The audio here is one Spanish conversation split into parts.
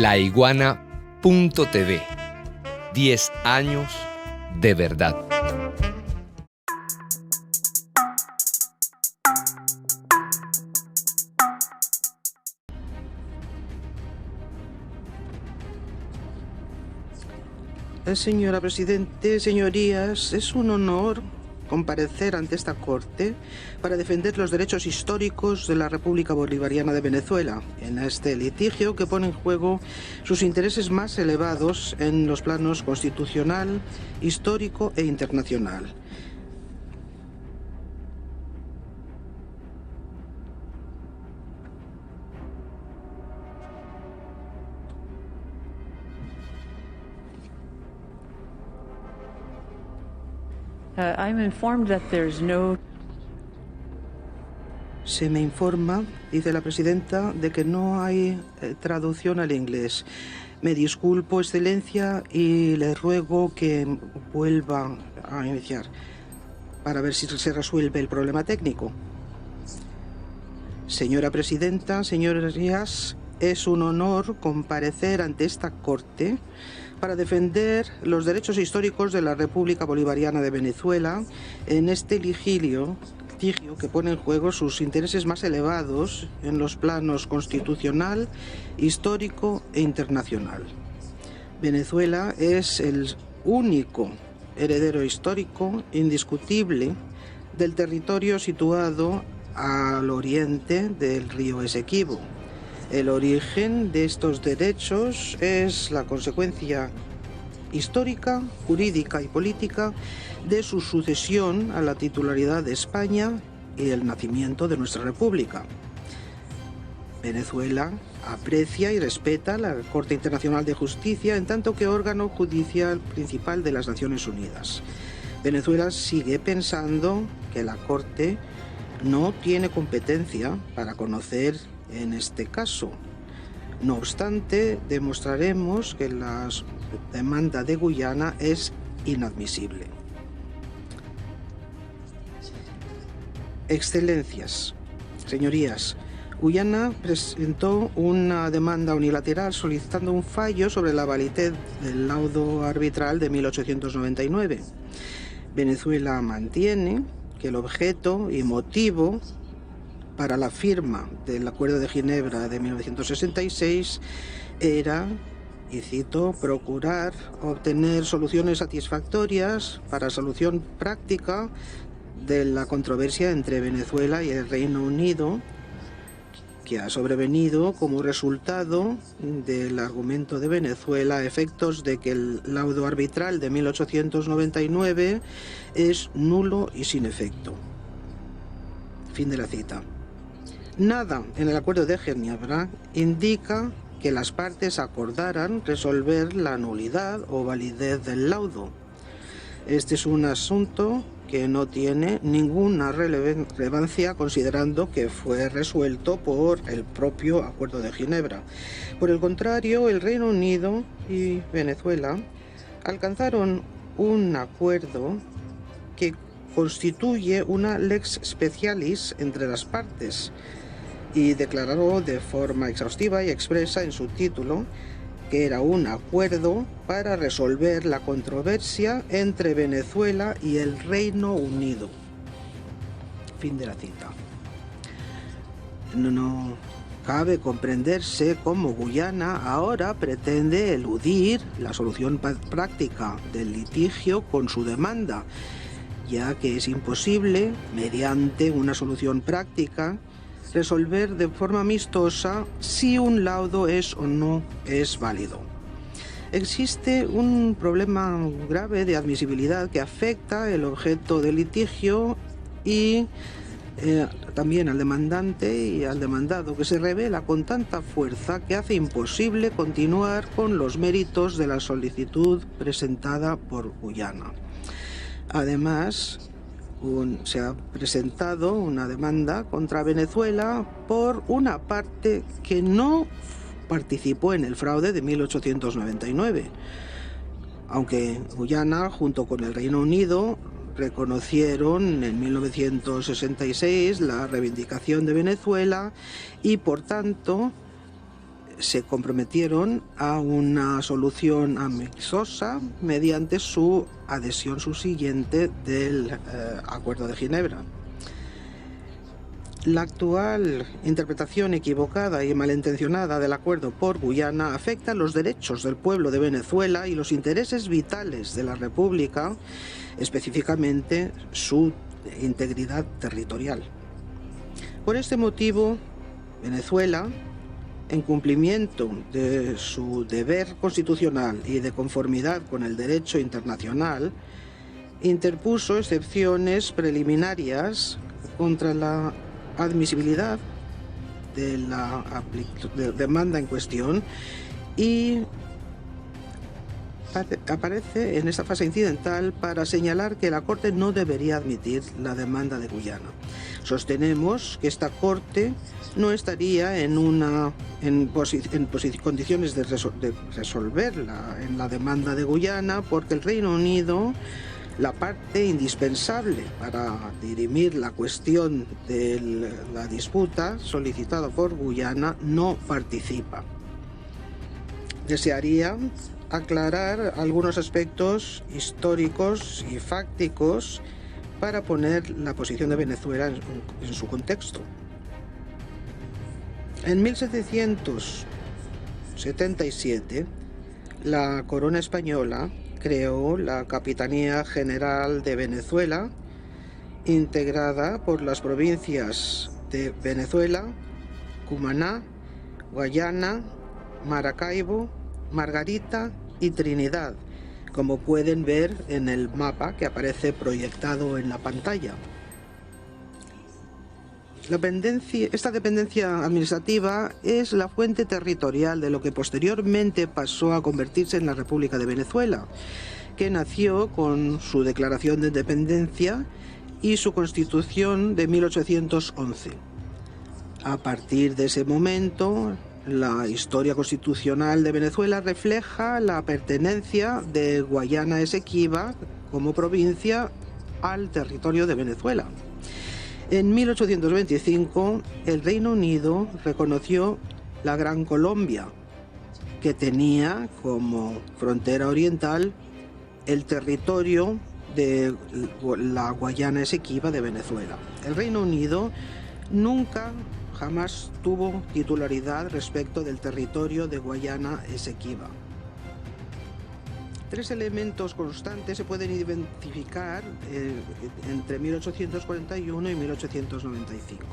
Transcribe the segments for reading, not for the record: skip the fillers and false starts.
laiguana.tv. 10 años de verdad. Señora Presidente, señorías, es un honor comparecer ante esta Corte para defender los derechos históricos de la República Bolivariana de Venezuela en este litigio que pone en juego sus intereses más elevados en los planos constitucional, histórico e internacional. I'm informed that there's no... Se me informa, dice la presidenta, de que no hay traducción al inglés. Me disculpo, Excelencia, y le ruego que vuelva a iniciar para ver si se resuelve el problema técnico. Señora Presidenta, señorías, es un honor comparecer ante esta Corte para defender los derechos históricos de la República Bolivariana de Venezuela en este litigio que pone en juego sus intereses más elevados en los planos constitucional, histórico e internacional. Venezuela es el único heredero histórico indiscutible del territorio situado al oriente del río Esequibo. El origen de estos derechos es la consecuencia histórica, jurídica y política de su sucesión a la titularidad de España y el nacimiento de nuestra República. Venezuela aprecia y respeta la Corte Internacional de Justicia en tanto que órgano judicial principal de las Naciones Unidas. Venezuela sigue pensando que la Corte no tiene competencia para conocer en este caso. No obstante, demostraremos que la demanda de Guyana es inadmisible. Excelencias, señorías, Guyana presentó una demanda unilateral solicitando un fallo sobre la validez del laudo arbitral de 1899. Venezuela mantiene que el objeto y motivo para la firma del Acuerdo de Ginebra de 1966 era, y cito, procurar obtener soluciones satisfactorias para solución práctica de la controversia entre Venezuela y el Reino Unido, que ha sobrevenido como resultado del argumento de Venezuela a efectos de que el laudo arbitral de 1899 es nulo y sin efecto. Fin de la cita. Nada en el Acuerdo de Ginebra indica que las partes acordaran resolver la nulidad o validez del laudo. Este es un asunto que no tiene ninguna relevancia considerando que fue resuelto por el propio Acuerdo de Ginebra. Por el contrario, el Reino Unido y Venezuela alcanzaron un acuerdo que constituye una lex specialis entre las partes y declaró de forma exhaustiva y expresa en su título que era un acuerdo para resolver la controversia entre Venezuela y el Reino Unido. Fin de la cita. No cabe comprenderse cómo Guyana ahora pretende eludir la solución práctica del litigio con su demanda, ya que es imposible, mediante una solución práctica, resolver de forma amistosa si un laudo es o no es válido. Existe un problema grave de admisibilidad que afecta el objeto del litigio y también al demandante y al demandado, que se revela con tanta fuerza que hace imposible continuar con los méritos de la solicitud presentada por Guyana. Además, se ha presentado una demanda contra Venezuela por una parte que no participó en el fraude de 1899, aunque Guyana, junto con el Reino Unido, reconocieron en 1966 la reivindicación de Venezuela y, por tanto, se comprometieron a una solución amistosa mediante su adhesión subsiguiente del Acuerdo de Ginebra. La actual interpretación equivocada y malintencionada del acuerdo por Guyana afecta los derechos del pueblo de Venezuela y los intereses vitales de la República, específicamente su integridad territorial. Por este motivo, Venezuela, en cumplimiento de su deber constitucional y de conformidad con el derecho internacional, interpuso excepciones preliminarias contra la admisibilidad de la demanda en cuestión y aparece en esta fase incidental para señalar que la Corte no debería admitir la demanda de Guyana. Sostenemos que esta Corte no estaría en condiciones de resolverla en la demanda de Guyana porque el Reino Unido, la parte indispensable para dirimir la cuestión de la disputa solicitada por Guyana, no participa. Desearía aclarar algunos aspectos históricos y fácticos para poner la posición de Venezuela en su contexto. En 1777, la corona española creó la Capitanía General de Venezuela, integrada por las provincias de Venezuela, Cumaná, Guayana, Maracaibo, Margarita y Trinidad, como pueden ver en el mapa que aparece proyectado en la pantalla. Esta dependencia administrativa es la fuente territorial de lo que posteriormente pasó a convertirse en la República de Venezuela, que nació con su declaración de independencia y su constitución de 1811. A partir de ese momento, la historia constitucional de Venezuela refleja la pertenencia de Guayana Esequiba como provincia al territorio de Venezuela. En 1825, el Reino Unido reconoció la Gran Colombia, que tenía como frontera oriental el territorio de la Guayana Esequiba de Venezuela. El Reino Unido jamás tuvo titularidad respecto del territorio de Guayana Esequiba. Tres elementos constantes se pueden identificar entre 1841 y 1895.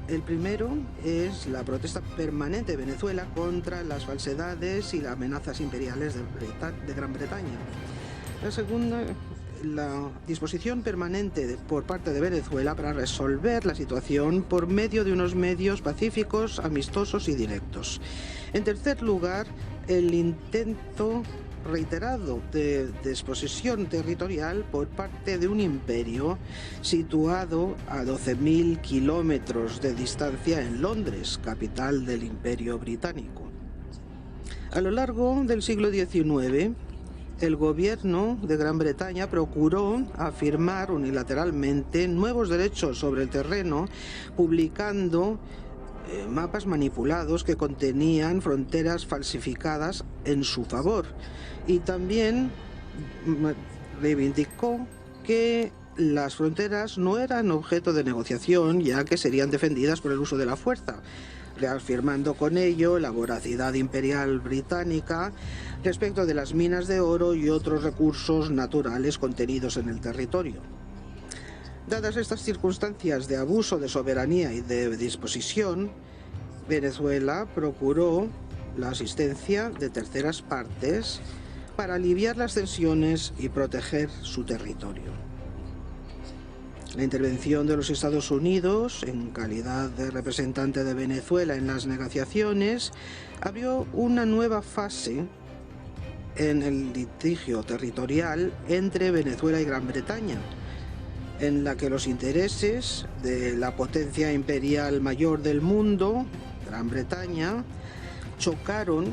El primero es la protesta permanente de Venezuela contra las falsedades y las amenazas imperiales de Gran Bretaña. La segunda, la disposición permanente por parte de Venezuela para resolver la situación por medio de unos medios pacíficos, amistosos y directos. En tercer lugar, el intento reiterado de desposesión territorial por parte de un imperio situado a 12.000 kilómetros de distancia en Londres, capital del Imperio Británico. A lo largo del siglo XIX, el gobierno de Gran Bretaña procuró afirmar unilateralmente nuevos derechos sobre el terreno, publicando mapas manipulados que contenían fronteras falsificadas en su favor, y también reivindicó que las fronteras no eran objeto de negociación, ya que serían defendidas por el uso de la fuerza, reafirmando con ello la voracidad imperial británica respecto de las minas de oro y otros recursos naturales contenidos en el territorio. Dadas estas circunstancias de abuso de soberanía y de disposición, Venezuela procuró la asistencia de terceras partes para aliviar las tensiones y proteger su territorio. La intervención de los Estados Unidos, en calidad de representante de Venezuela en las negociaciones, abrió una nueva fase en el litigio territorial entre Venezuela y Gran Bretaña, en la que los intereses de la potencia imperial mayor del mundo, Gran Bretaña, chocaron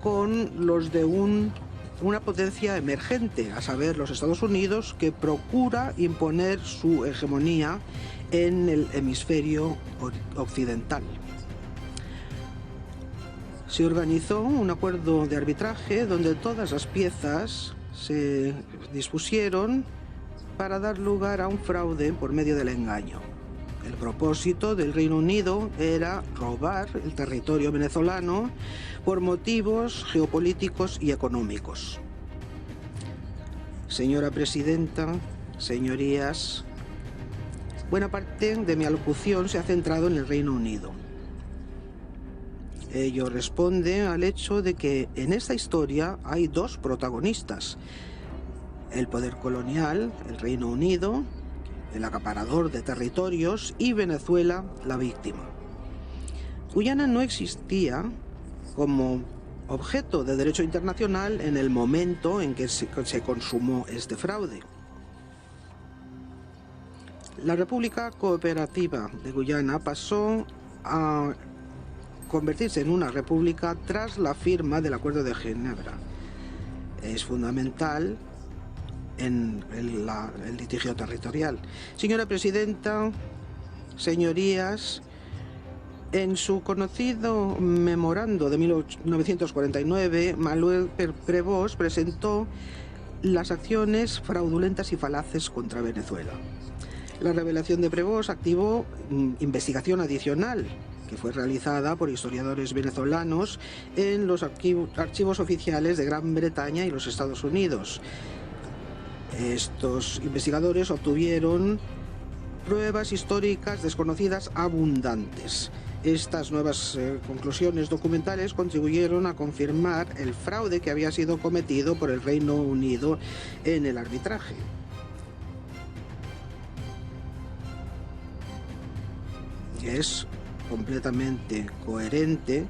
con los de una potencia emergente, a saber, los Estados Unidos, que procura imponer su hegemonía en el hemisferio occidental. se organizó un acuerdo de arbitraje donde todas las piezas se dispusieron para dar lugar a un fraude por medio del engaño. El propósito del Reino Unido era robar el territorio venezolano por motivos geopolíticos y económicos. Señora presidenta, señorías, buena parte de mi alocución se ha centrado en el Reino Unido. Ello responde al hecho de que en esta historia hay dos protagonistas: el poder colonial, el Reino Unido, el acaparador de territorios, y Venezuela, la víctima. Guyana no existía como objeto de derecho internacional en el momento en que se consumó este fraude. La República Cooperativa de Guyana pasó a convertirse en una república tras la firma del Acuerdo de Ginebra. Es fundamental en el litigio territorial. Señora presidenta, señorías, en su conocido memorando de 1949, Manuel Prevost presentó las acciones fraudulentas y falaces contra Venezuela. La revelación de Prevost activó investigación adicional que fue realizada por historiadores venezolanos en los archivos oficiales de Gran Bretaña y los Estados Unidos. Estos investigadores obtuvieron pruebas históricas desconocidas abundantes. Estas nuevas conclusiones documentales contribuyeron a confirmar el fraude que había sido cometido por el Reino Unido en el arbitraje. Es completamente coherente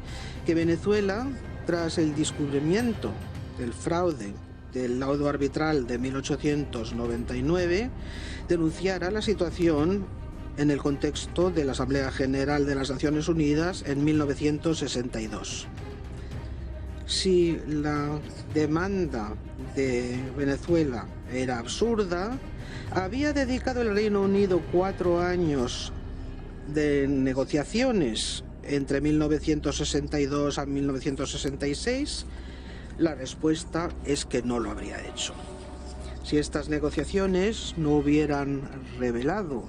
que Venezuela, tras el descubrimiento del fraude del laudo arbitral de 1899, denunciara la situación en el contexto de la Asamblea General de las Naciones Unidas en 1962. Si la demanda de Venezuela era absurda, había dedicado el Reino Unido 4 años de negociaciones entre 1962 a 1966, la respuesta es que no lo habría hecho. Si estas negociaciones no hubieran revelado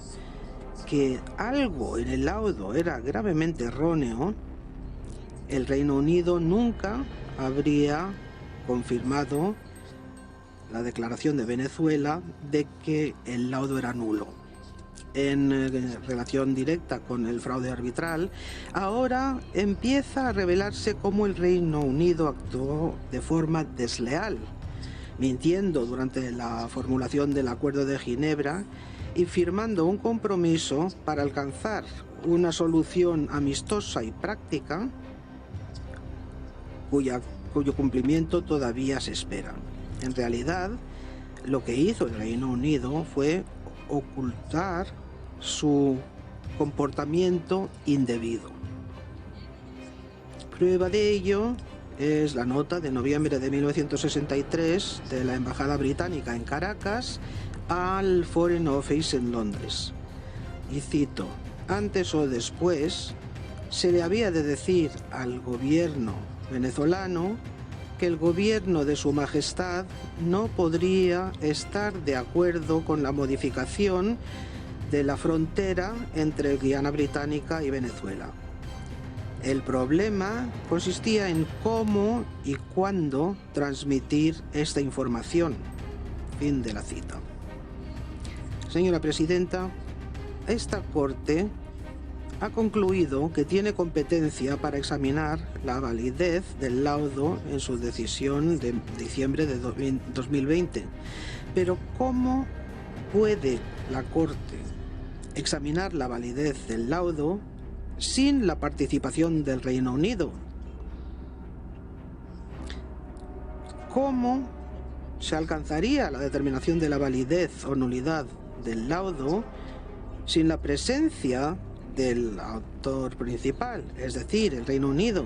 que algo en el laudo era gravemente erróneo, el Reino Unido nunca habría confirmado la declaración de Venezuela de que el laudo era nulo. En relación directa con el fraude arbitral, ahora empieza a revelarse cómo el Reino Unido actuó de forma desleal, mintiendo durante la formulación del Acuerdo de Ginebra y firmando un compromiso para alcanzar una solución amistosa y práctica cuyo cumplimiento todavía se espera. En realidad, lo que hizo el Reino Unido fue ocultar su comportamiento indebido. Prueba de ello es la nota de noviembre de 1963 de la Embajada Británica en Caracas al Foreign Office en Londres. Y cito: antes o después se le había de decir al gobierno venezolano que el gobierno de Su Majestad no podría estar de acuerdo con la modificación de la frontera entre Guayana Británica y Venezuela. El problema consistía en cómo y cuándo transmitir esta información. Fin de la cita. Señora presidenta, esta Corte ha concluido que tiene competencia para examinar la validez del laudo en su decisión de diciembre de 2020. Pero ¿cómo puede la Corte examinar la validez del laudo sin la participación del Reino Unido? ¿Cómo se alcanzaría la determinación de la validez o nulidad del laudo sin la presencia del autor principal, es decir, el Reino Unido,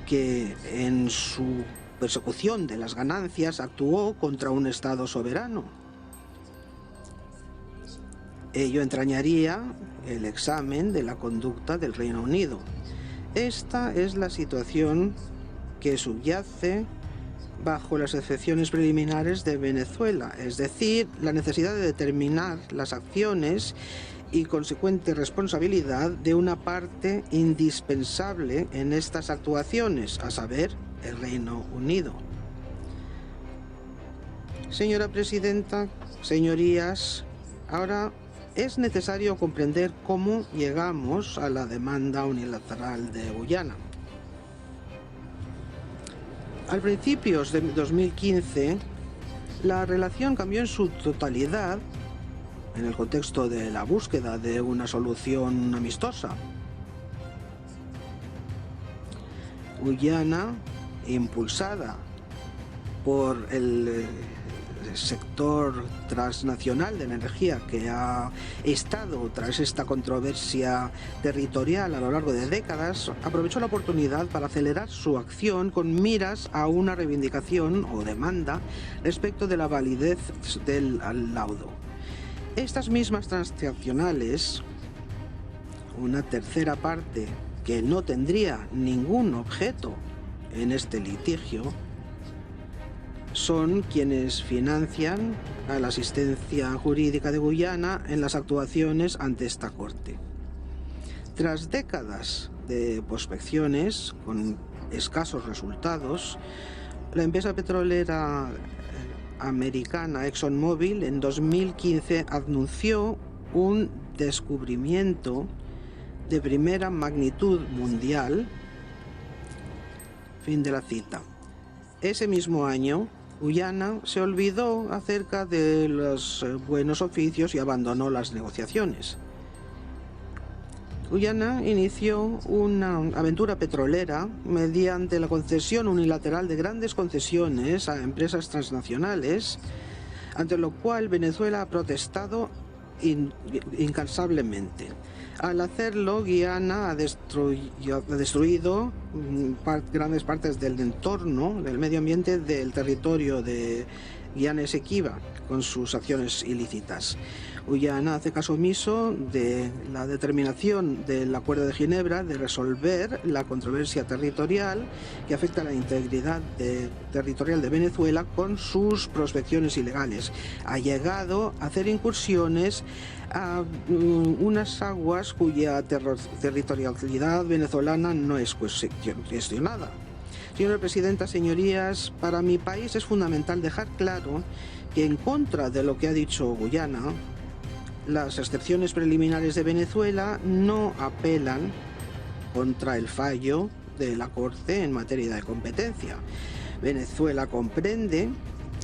que en su persecución de las ganancias actuó contra un Estado soberano? Ello entrañaría el examen de la conducta del Reino Unido. Esta es la situación que subyace bajo las excepciones preliminares de Venezuela, es decir, la necesidad de determinar las acciones y consecuente responsabilidad de una parte indispensable en estas actuaciones, a saber, el Reino Unido. Señora Presidenta, señorías, ahora es necesario comprender cómo llegamos a la demanda unilateral de Guyana. Al principios de 2015, la relación cambió en su totalidad en el contexto de la búsqueda de una solución amistosa. Guyana, impulsada por el sector transnacional de la energía que ha estado tras esta controversia territorial a lo largo de décadas, aprovechó la oportunidad para acelerar su acción con miras a una reivindicación o demanda respecto de la validez del laudo. Estas mismas transnacionales, una tercera parte que no tendría ningún objeto en este litigio, son quienes financian a la asistencia jurídica de Guyana en las actuaciones ante esta corte. Tras décadas de prospecciones con escasos resultados, la empresa petrolera americana ExxonMobil en 2015 anunció un descubrimiento de primera magnitud mundial. Fin de la cita. Ese mismo año, Guyana se olvidó acerca de los buenos oficios y abandonó las negociaciones. Guyana inició una aventura petrolera mediante la concesión unilateral de grandes concesiones a empresas transnacionales, ante lo cual Venezuela ha protestado incansablemente. Al hacerlo, Guyana ha destruido grandes partes del entorno, del medio ambiente del territorio de Guayana Esequiba con sus acciones ilícitas. Guyana hace caso omiso de la determinación del Acuerdo de Ginebra de resolver la controversia territorial que afecta a la integridad territorial de Venezuela con sus prospecciones ilegales. Ha llegado a hacer incursiones a unas aguas cuya territorialidad venezolana no es cuestionada. Señora Presidenta, señorías, para mi país es fundamental dejar claro que, en contra de lo que ha dicho Guyana, las excepciones preliminares de Venezuela no apelan contra el fallo de la Corte en materia de competencia. Venezuela comprende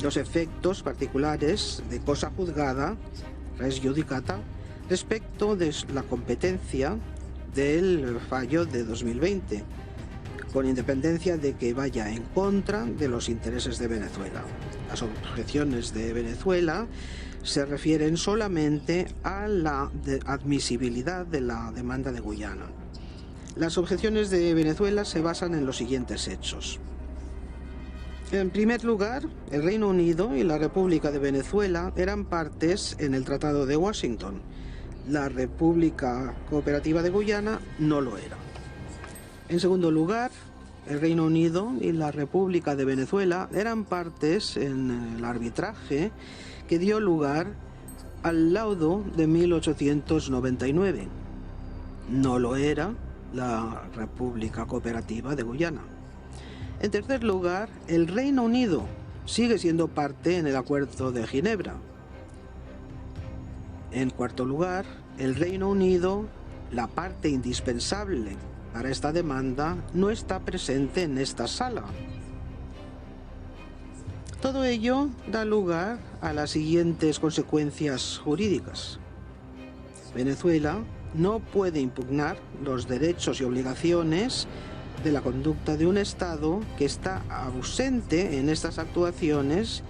los efectos particulares de cosa juzgada, res judicata, respecto de la competencia del fallo de 2020, con independencia de que vaya en contra de los intereses de Venezuela. Las objeciones de Venezuela se refieren solamente a la admisibilidad de la demanda de Guyana. Las objeciones de Venezuela se basan en los siguientes hechos. En primer lugar, el Reino Unido y la República de Venezuela eran partes en el Tratado de Washington. La República Cooperativa de Guyana no lo era. En segundo lugar, el Reino Unido y la República de Venezuela eran partes en el arbitraje que dio lugar al laudo de 1899. No lo era la República Cooperativa de Guyana. En tercer lugar, el Reino Unido sigue siendo parte en el Acuerdo de Ginebra. En cuarto lugar, el Reino Unido, la parte indispensable para esta demanda, no está presente en esta sala. Todo ello da lugar a las siguientes consecuencias jurídicas. Venezuela no puede impugnar los derechos y obligaciones de la conducta de un Estado que está ausente en estas actuaciones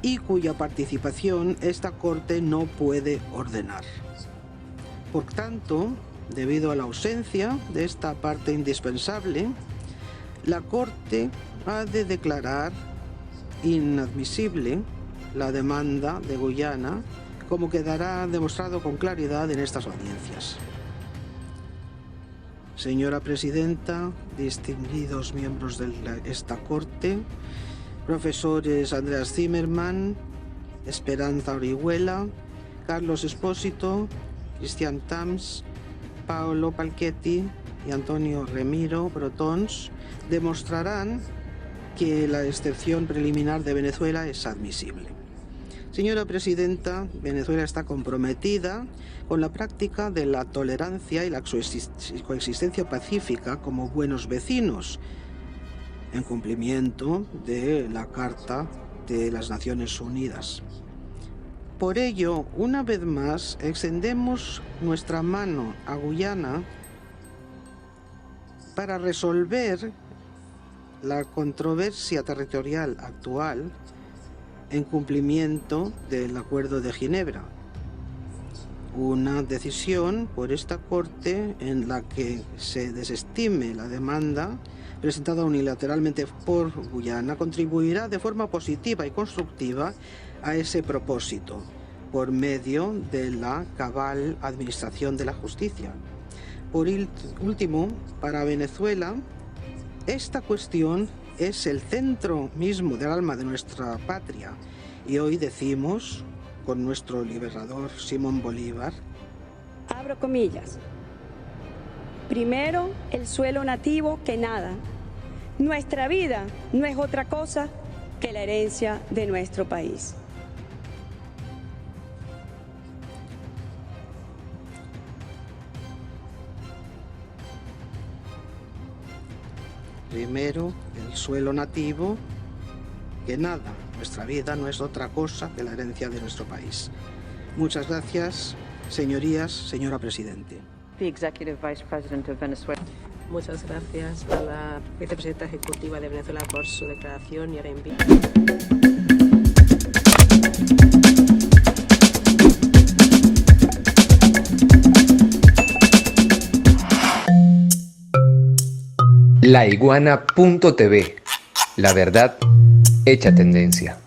y cuya participación esta Corte no puede ordenar. Por tanto, debido a la ausencia de esta parte indispensable, la Corte ha de declarar inadmisible la demanda de Guyana, como quedará demostrado con claridad en estas audiencias. señora presidenta, distinguidos miembros de esta Corte, profesores Andreas Zimmermann, Esperanza Orihuela, Carlos Espósito, Cristian Tams, Paolo Palchetti y Antonio Remiro Brotons, demostrarán que la excepción preliminar de Venezuela es admisible. Señora presidenta, Venezuela está comprometida con la práctica de la tolerancia y la coexistencia pacífica como buenos vecinos, en cumplimiento de la Carta de las Naciones Unidas. Por ello, una vez más, extendemos nuestra mano a Guyana para resolver la controversia territorial actual en cumplimiento del Acuerdo de Ginebra. Una decisión por esta Corte en la que se desestime la demanda presentada unilateralmente por Guyana contribuirá de forma positiva y constructiva a ese propósito, por medio de la cabal administración de la justicia. Por último, para Venezuela, esta cuestión es el centro mismo del alma de nuestra patria, y hoy decimos, con nuestro liberador Simón Bolívar, abro comillas, primero el suelo nativo que nada. Nuestra vida no es otra cosa que la herencia de nuestro país. primero el suelo nativo que nada. Nuestra vida no es otra cosa que la herencia de nuestro país. Muchas gracias, señorías, señora Presidente. The Executive Vice President of Venezuela. Muchas gracias a la vicepresidenta ejecutiva de Venezuela por su declaración y ahora invito. Laiguana.tv. La verdad hecha tendencia.